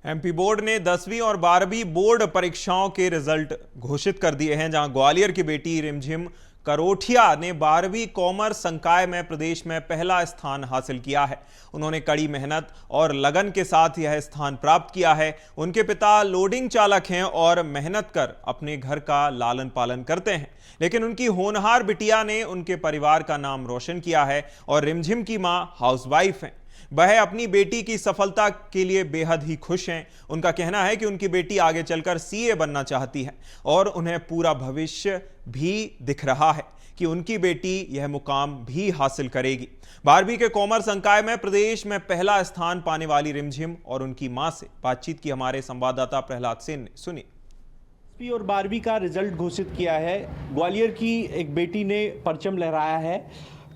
MP board ने 10वीं और 12वीं बोर्ड परीक्षाओं के रिजल्ट घोषित कर दिए हैं, जहां ग्वालियर की बेटी रिमझिम करोठिया ने 12वीं कॉमर्स संकाय में प्रदेश में पहला स्थान हासिल किया है। उन्होंने कड़ी मेहनत और लगन के साथ यह स्थान प्राप्त किया है। उनके पिता लोडिंग चालक हैं और मेहनत कर अपने घर का लालन पालन करते हैं, लेकिन उनकी होनहार बिटिया ने उनके परिवार का नाम रोशन किया है और रिमझिम की मां हाउसवाइफ हैं। वह अपनी बेटी की सफलता के लिए बेहद ही खुश हैं। उनका कहना है कि उनकी बेटी आगे चलकर सीए बनना चाहती है और उन्हें पूरा भविष्य भी दिख रहा है कि उनकी बेटी यह मुकाम भी हासिल करेगी। 12वीं के कॉमर्स संकाय में प्रदेश में पहला स्थान पाने वाली रिमझिम और उनकी मां से बातचीत की हमारे संवाददाता प्रहलाद सेन ने। सुनिए। और 12वीं का रिजल्ट घोषित किया है। ग्वालियर की एक बेटी ने परचम लहराया है।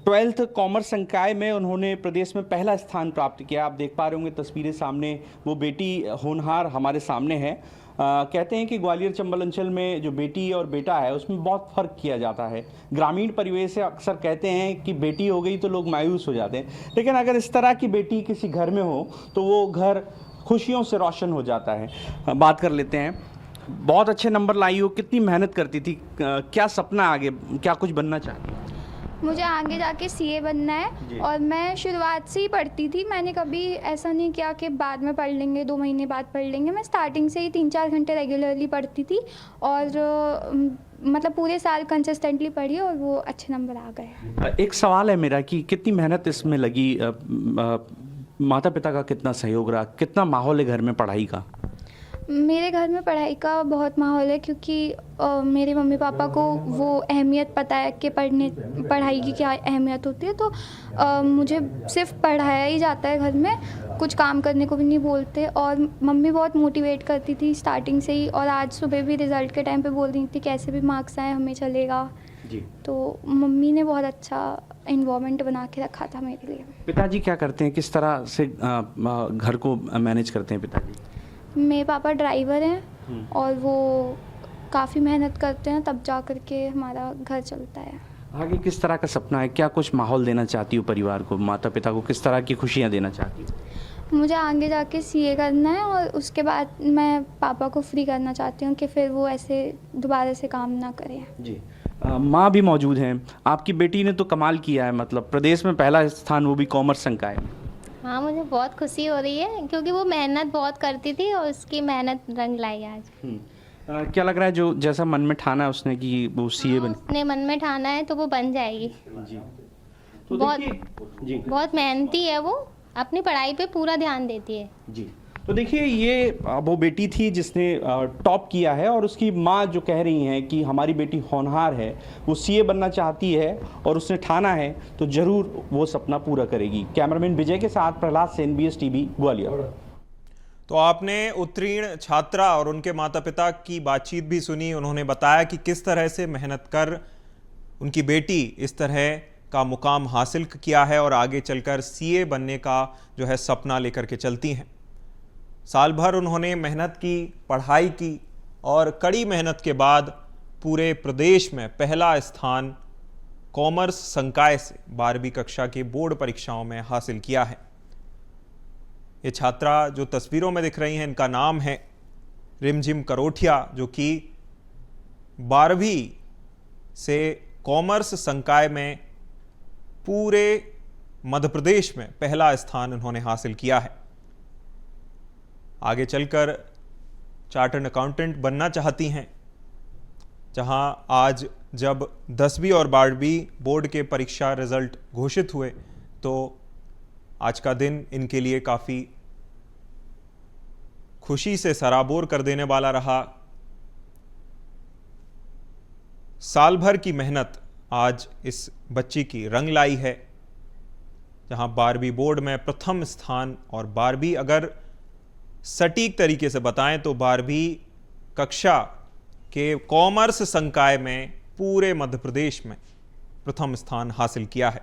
12th कॉमर्स संकाय में उन्होंने प्रदेश में पहला स्थान प्राप्त किया। आप देख पा रहे होंगे तस्वीरें सामने, वो बेटी होनहार हमारे सामने है। कहते हैं कि ग्वालियर चंबल अंचल में जो बेटी और बेटा है उसमें बहुत फ़र्क किया जाता है। ग्रामीण परिवेश से अक्सर कहते हैं कि बेटी हो गई तो लोग मायूस हो जाते हैं, लेकिन अगर इस तरह की बेटी किसी घर में हो तो वो घर खुशियों से रोशन हो जाता है। बात कर लेते हैं। बहुत अच्छे नंबर लाई हो, कितनी मेहनत करती थी, क्या सपना आगे, क्या कुछ बनना चाहती? मुझे आगे जाके सीए बनना है और मैं शुरुआत से ही पढ़ती थी। मैंने कभी ऐसा नहीं किया कि बाद में पढ़ लेंगे, 2 महीने बाद पढ़ लेंगे। मैं स्टार्टिंग से ही 3-4 घंटे रेगुलरली पढ़ती थी और मतलब पूरे साल कंसिस्टेंटली पढ़ी और वो अच्छे नंबर आ गए। एक सवाल है मेरा कि कितनी मेहनत इसमें लगी, माता पिता का कितना सहयोग रहा, कितना माहौल है घर में पढ़ाई का? मेरे घर में पढ़ाई का बहुत माहौल है, क्योंकि मेरे मम्मी पापा को वो अहमियत पता है कि पढ़ाई की क्या अहमियत होती है। तो मुझे सिर्फ पढ़ाया ही जाता है, घर में कुछ काम करने को भी नहीं बोलते। और मम्मी बहुत मोटिवेट करती थी स्टार्टिंग से ही, और आज सुबह भी रिज़ल्ट के टाइम पे बोल रही थी कैसे भी मार्क्स आए हमें चलेगा जी। तो मम्मी ने बहुत अच्छा इन्वायरमेंट बना के रखा था मेरे लिए। पिताजी क्या करते हैं, किस तरह से घर को मैनेज करते हैं पिताजी? मेरे पापा ड्राइवर हैं और वो काफ़ी मेहनत करते हैं, तब जा कर के हमारा घर चलता है। आगे किस तरह का सपना है, क्या कुछ माहौल देना चाहती हूँ परिवार को, माता पिता को किस तरह की खुशियाँ देना चाहती हूँ? मुझे आगे जाके सीए करना है और उसके बाद मैं पापा को फ्री करना चाहती हूँ कि फिर वो ऐसे दोबारा से काम ना करें जी। माँ भी मौजूद हैं। आपकी बेटी ने तो कमाल किया है, मतलब प्रदेश में पहला स्थान, वो भी कॉमर्स संकाय में। हाँ, मुझे बहुत खुशी हो रही है क्योंकि वो मेहनत बहुत करती थी और उसकी मेहनत रंग लाई आज। क्या लग रहा है, जो जैसा मन में ठाना है उसने कि वो सीए बने? उसने मन में ठाना है तो वो बन जाएगी जी। तो बहुत मेहनती है, वो अपनी पढ़ाई पे पूरा ध्यान देती है जी। तो देखिए, ये वो बेटी थी जिसने टॉप किया है और उसकी माँ जो कह रही हैं कि हमारी बेटी होनहार है, वो सीए बनना चाहती है और उसने ठाना है तो ज़रूर वो सपना पूरा करेगी। कैमरामैन विजय के साथ प्रहलाद सेन, BS टीवी, ग्वालियर। तो आपने उत्तीर्ण छात्रा और उनके माता पिता की बातचीत भी सुनी। उन्होंने बताया कि किस तरह से मेहनत कर उनकी बेटी इस तरह का मुकाम हासिल किया है और आगे चलकर सीए बनने का जो है सपना लेकर के चलती हैं। साल भर उन्होंने मेहनत की, पढ़ाई की और कड़ी मेहनत के बाद पूरे प्रदेश में पहला स्थान कॉमर्स संकाय से 12वीं कक्षा की बोर्ड परीक्षाओं में हासिल किया है। ये छात्रा जो तस्वीरों में दिख रही हैं, इनका नाम है रिमझिम करोठिया, जो कि 12वीं से कॉमर्स संकाय में पूरे मध्य प्रदेश में पहला स्थान उन्होंने हासिल किया है। आगे चलकर चार्टर्ड अकाउंटेंट बनना चाहती हैं। जहां आज जब 10वीं और 12वीं बोर्ड के परीक्षा रिजल्ट घोषित हुए तो आज का दिन इनके लिए काफ़ी खुशी से सराबोर कर देने वाला रहा। साल भर की मेहनत आज इस बच्ची की रंग लाई है, जहां 12वीं बोर्ड में प्रथम स्थान और 12वीं, अगर सटीक तरीके से बताएं तो 12वीं कक्षा के कॉमर्स संकाय में पूरे मध्य प्रदेश में प्रथम स्थान हासिल किया है।